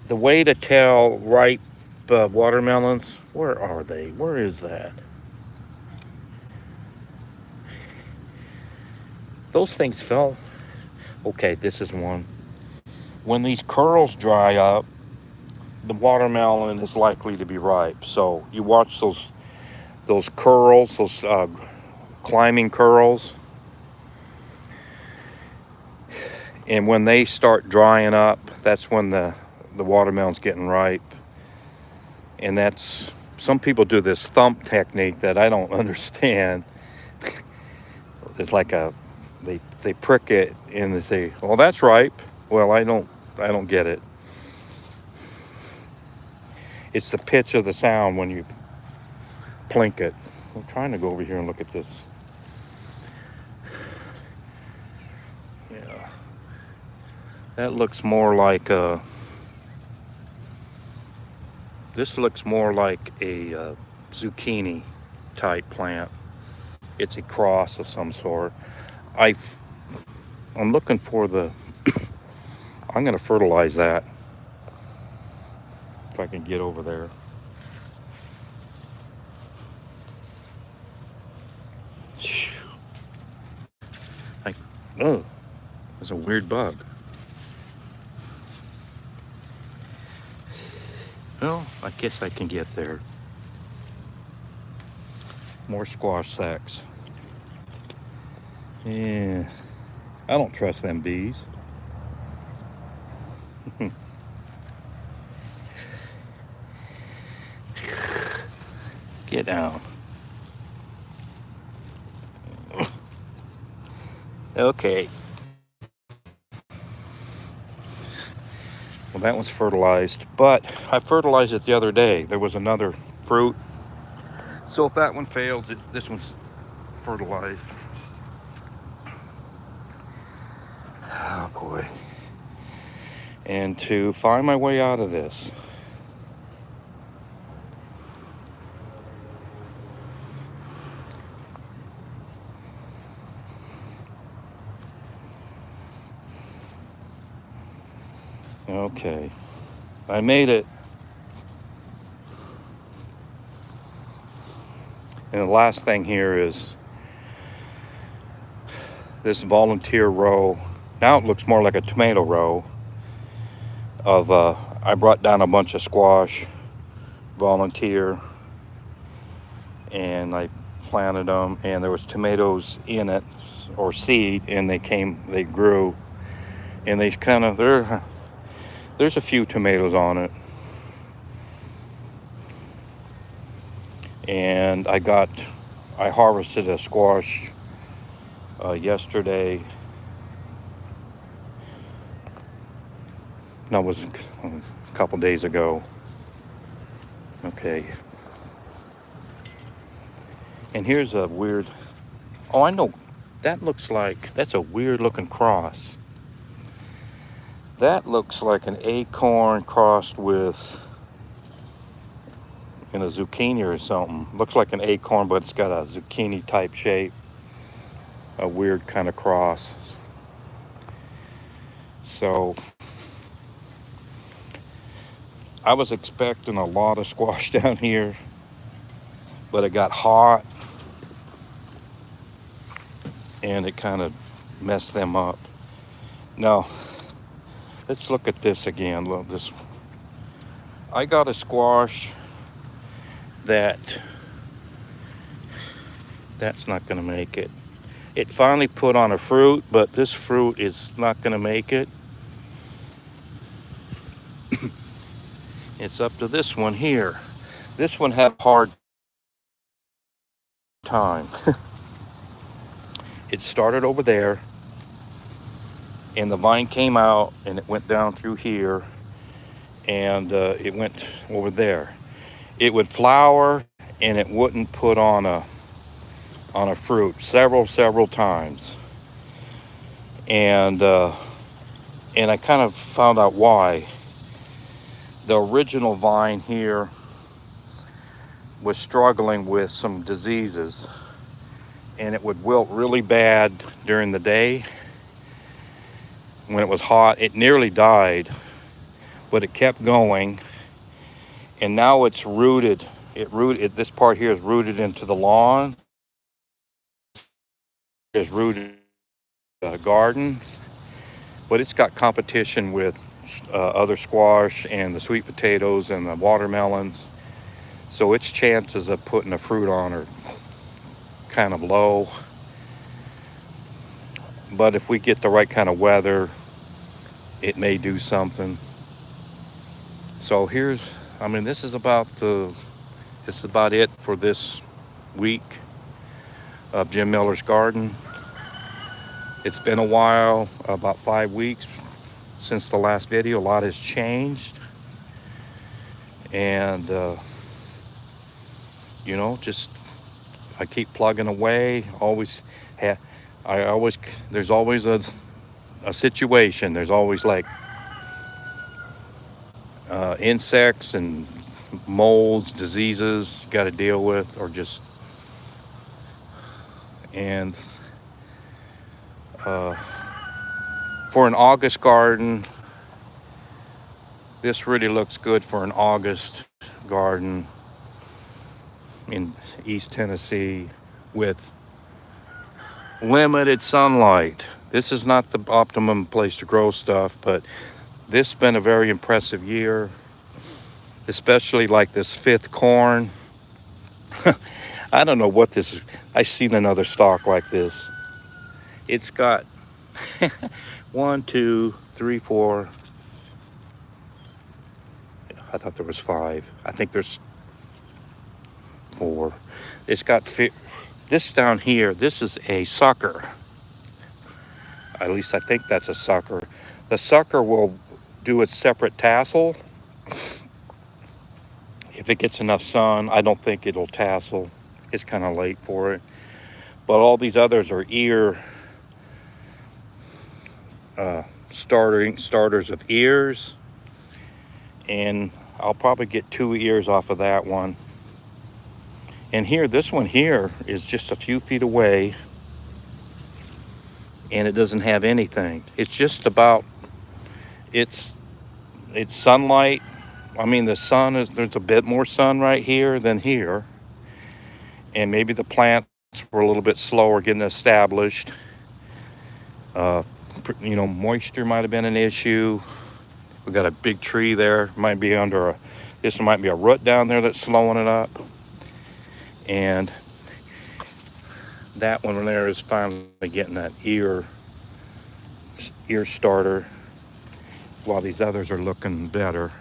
the way to tell ripe watermelons, where are they? Where is that? Those things fell. Okay, this is one. When these curls dry up, the watermelon is likely to be ripe. So you watch those curls, those climbing curls, and when they start drying up, that's when the watermelon's getting ripe. And that's, some people do this thump technique that I don't understand. It's like they prick it and they say, "Well, that's ripe." Well, I don't get it. It's the pitch of the sound when you plink it. I'm trying to go over here and look at this. Yeah, that looks more like this looks more like a zucchini type plant. It's a cross of some sort. I'm looking for the. I'm going to fertilize that if I can get over there. Oh, there's a weird bug. Well, I guess I can get there. More squash sacks. Yeah, I don't trust them bees. Get down. Okay. Well, that one's fertilized, but I fertilized it the other day. There was another fruit. So if that one fails, this one's fertilized. Oh boy. And to find my way out of this. Okay. I made it. And the last thing here is this volunteer row. Now it looks more like a tomato row of I brought down a bunch of squash, volunteer, and I planted them, and there was tomatoes in it or seed, and they grew, and they kind of there's a few tomatoes on it. And I harvested a squash yesterday. No, it was a couple days ago. Okay. And here's a weird, oh, I know, that's a weird looking cross. That looks like an acorn crossed with a zucchini or something. Looks like an acorn, but it's got a zucchini type shape. A weird kind of cross. So I was expecting a lot of squash down here, but it got hot and it kind of messed them up. Now, let's look at this again. Look, I got a squash that's not going to make it. It finally put on a fruit, but this fruit is not going to make it. It's up to this one here. This one had a hard time. It started over there, and the vine came out, and it went down through here, and it went over there. It would flower, and it wouldn't put on a fruit several times, and I kind of found out why. The original vine here was struggling with some diseases, and it would wilt really bad during the day. When it was hot, it nearly died, but it kept going, and now it's rooted. This part here is rooted into the lawn. It's rooted in the garden, but it's got competition with other squash and the sweet potatoes and the watermelons. So its chances of putting a fruit on are kind of low. But if we get the right kind of weather, it may do something. So this is about it for this week of Jim Miller's Garden. It's been a while, about 5 weeks since the last video. A lot has changed, and just I keep plugging away. There's always a situation. There's always like insects and molds, diseases you got to deal with, and for an August garden, this really looks good for an August garden in East Tennessee with limited sunlight. This is not the optimum place to grow stuff, but this has been a very impressive year, especially like this fifth corn. I don't know what this is. I've seen another stalk like this. It's got 1, 2, 3, 4. I thought there was 5. I think there's 4. It's got this down here. This is a sucker. At least I think that's a sucker. The sucker will do its separate tassel. If it gets enough sun, I don't think it'll tassel. It's kind of late for it. But all these others are ear starters of ears, and I'll probably get 2 ears off of that one. And here, this one here is just a few feet away, and it doesn't have anything. It's just about it's sunlight. I mean, there's a bit more sun right here than here, and maybe the plants were a little bit slower getting established. Moisture might have been an issue. We got a big tree there. This might be a root down there that's slowing it up. And that one there is finally getting that ear starter, while these others are looking better.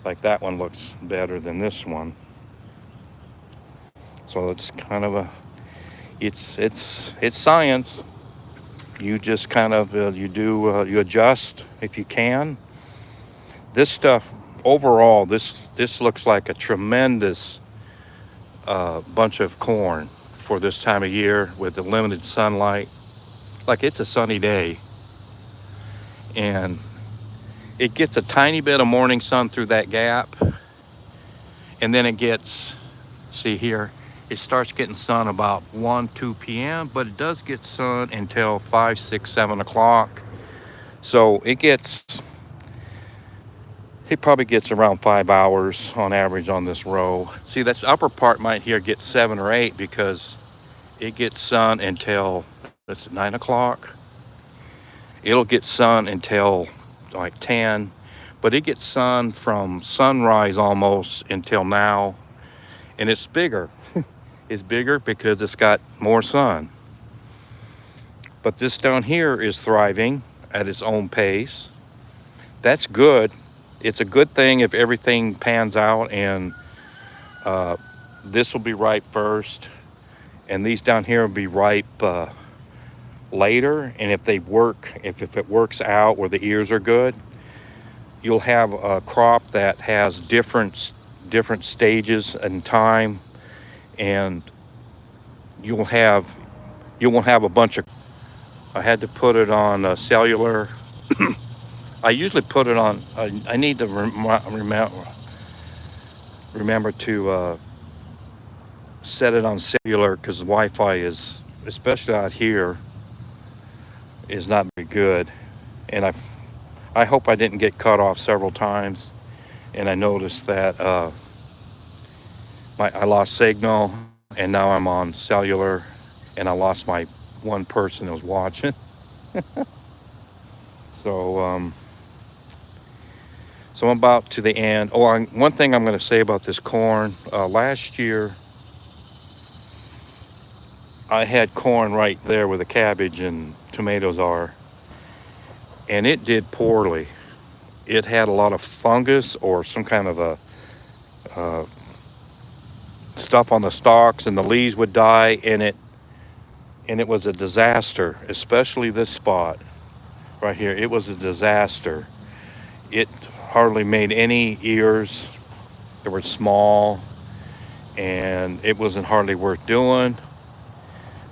Like that one looks better than this one. So it's kind of it's science. You just kind of you adjust if you can. This stuff overall, this looks like a tremendous bunch of corn for this time of year with the limited sunlight. Like, it's a sunny day, and it gets a tiny bit of morning sun through that gap, and then it gets, see here, it starts getting sun about 1, 2 p.m., but it does get sun until 5, 6, 7 o'clock. So it probably gets around 5 hours on average on this row. See, that's upper part might here get 7 or 8 because it gets sun until, that's 9 o'clock. It'll get sun until like 10, but it gets sun from sunrise almost until now, and it's bigger. It's bigger because it's got more sun. But this down here is thriving at its own pace. That's good. It's a good thing if everything pans out, and this will be ripe first, and these down here will be ripe later. And if it works out where the ears are good, you'll have a crop that has different stages in time, and you won't have a bunch of. I had to put it on cellular I usually put it on. I need to remember to set it on cellular because the Wi-Fi is, especially out here, is not very good. And I hope I didn't get cut off several times. And I noticed that I lost signal, and now I'm on cellular, and I lost my one person that was watching. So so I'm about to the end. Oh, one thing I'm going to say about this corn. Last year, I had corn right there where the cabbage and tomatoes are, and it did poorly. It had a lot of fungus or some kind of a stuff on the stalks, and the leaves would die, and it was a disaster. Especially this spot right here, it was a disaster. It hardly made any ears. They were small, and it wasn't hardly worth doing.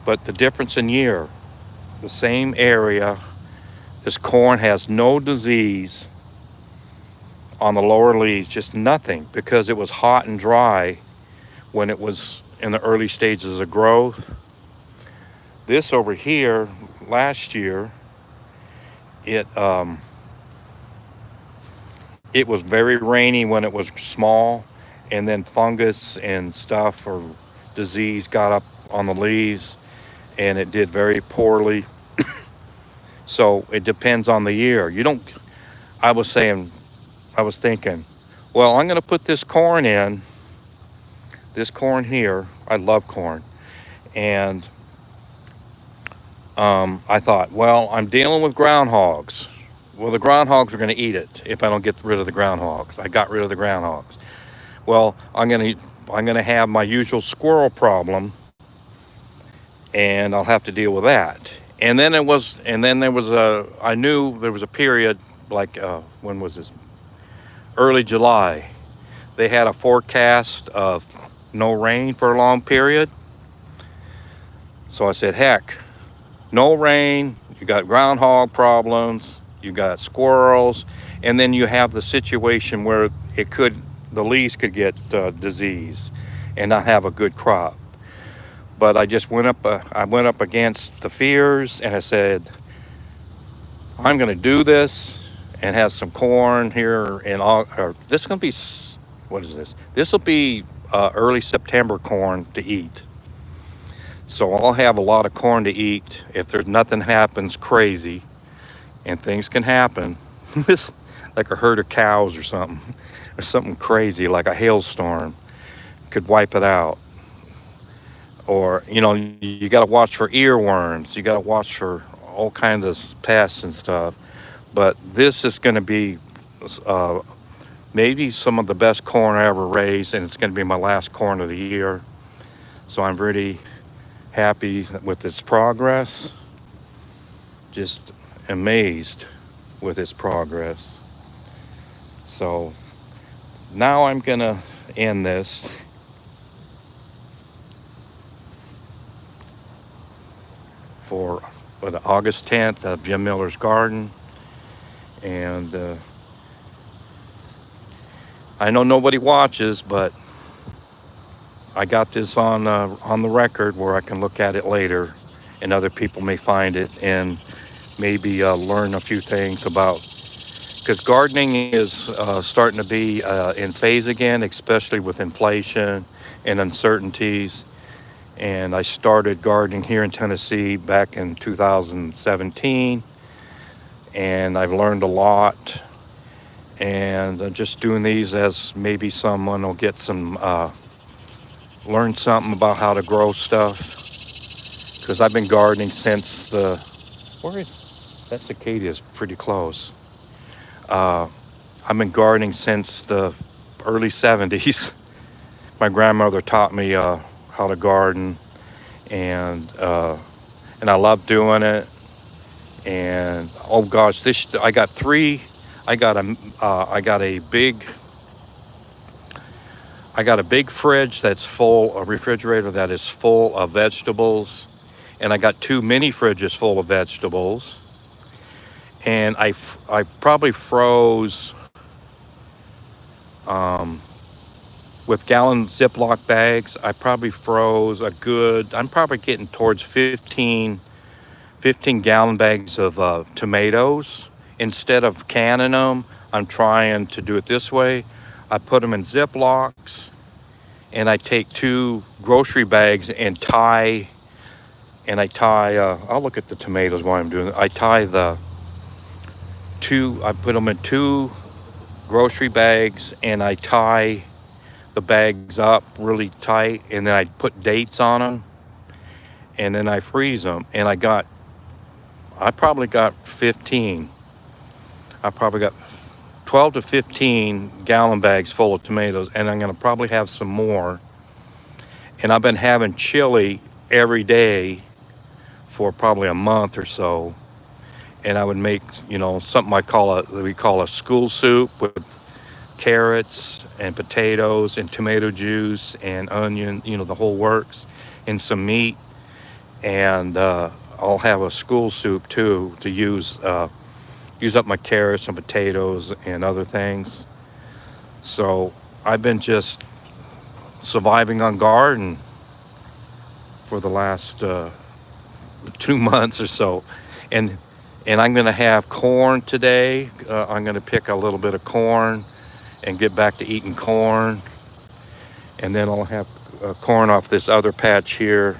But the difference in year, the same area, this corn has no disease on the lower leaves, just nothing, because it was hot and dry when it was in the early stages of growth. This over here, last year, it it was very rainy when it was small, and then fungus and stuff or disease got up on the leaves, and it did very poorly. So it depends on the year. You don't. I was saying, I was thinking, well, I'm going to put this corn in, this corn here. I love corn, and I thought, well, I'm dealing with groundhogs. Well, the groundhogs are going to eat it if I don't get rid of the groundhogs. I got rid of the groundhogs. Well, I'm gonna have my usual squirrel problem, and I'll have to deal with that. And then there was I knew there was a period like when was this? Early July. They had a forecast of no rain for a long period. So I said, heck, no rain. You got groundhog problems. You got squirrels, and then you have the situation where the leaves could get disease and not have a good crop. But I went up against the fears, and I said, I'm going to do this and have some corn here in this is going to be, what is this? This will be early September corn to eat. So I'll have a lot of corn to eat if there's nothing happens crazy, and things can happen. Like a herd of cows or something crazy like a hailstorm could wipe it out. Or, you got to watch for earworms. You got to watch for all kinds of pests and stuff. But this is going to be maybe some of the best corn I ever raised, and it's going to be my last corn of the year. So I'm really happy with its progress. Just amazed with its progress. So now I'm going to end this. For August 10th of Jim Miller's Garden. And I know nobody watches, but I got this on the record where I can look at it later, and other people may find it and maybe learn a few things about, because gardening is starting to be in phase again, especially with inflation and uncertainties. And I started gardening here in Tennessee back in 2017, and I've learned a lot. And I'm just doing these as maybe someone will get learn something about how to grow stuff. Because I've been gardening since that cicada is pretty close. I've been gardening since the early 70s. My grandmother taught me how to garden, and I love doing it. And oh gosh, I got a big fridge that's full, a refrigerator that is full of vegetables, and I got 2 mini fridges full of vegetables. And I probably froze with gallon Ziploc bags. I probably froze a good, I'm probably getting towards 15 gallon bags of tomatoes. Instead of canning them, I'm trying to do it this way. I put them in Ziplocs, and I take 2 grocery bags and I'll look at the tomatoes while I'm doing it. I put them in 2 grocery bags, and I tie the bags up really tight, and then I put dates on them, and then I freeze them. And I probably got 12 to 15 gallon bags full of tomatoes, and I'm gonna probably have some more. And I've been having chili every day for probably a month or so. And I would make, something we call a school soup with carrots and potatoes and tomato juice and onion, the whole works, and some meat. And I'll have a school soup too to use up my carrots and potatoes and other things. So I've been just surviving on garden for the last 2 months or so. And I'm going to have corn today. I'm going to pick a little bit of corn and get back to eating corn. And then I'll have corn off this other patch here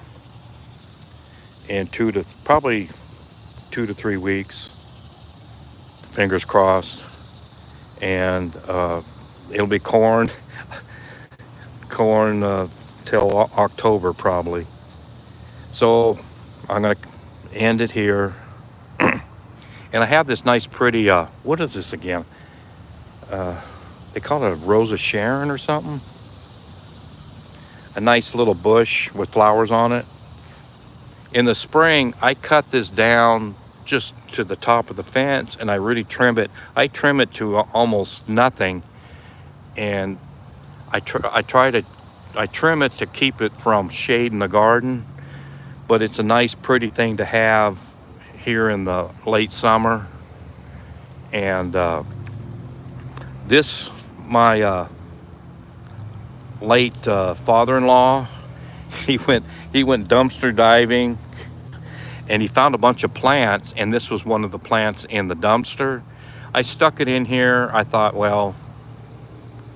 in probably 2 to 3 weeks. Fingers crossed. And it'll be corn till October probably. So I'm going to end it here. And I have this nice pretty, what is this again? They call it a Rose of Sharon or something. A nice little bush with flowers on it. In the spring, I cut this down just to the top of the fence, and I really trim it. I trim it to almost nothing. And I trim it to keep it from shading the garden. But it's a nice pretty thing to have here in the late summer. And my late father-in-law, he went dumpster diving, and he found a bunch of plants, and this was one of the plants in the dumpster. I stuck it in here. I thought, well,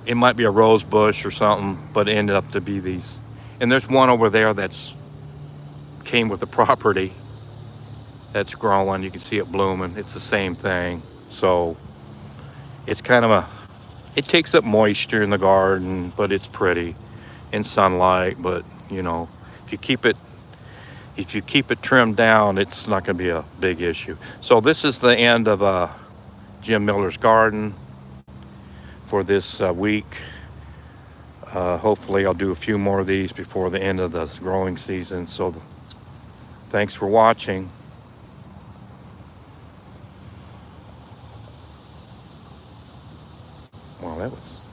it might be a rose bush or something, but it ended up to be these. And there's one over there that's came with the property that's growing. You can see it blooming. It's the same thing. So it's kind of it takes up moisture in the garden, but it's pretty in sunlight. But if you keep it trimmed down, it's not going to be a big issue. So this is the end of Jim Miller's garden for this week. Hopefully I'll do a few more of these before the end of the growing season. So thanks for watching. Well, that was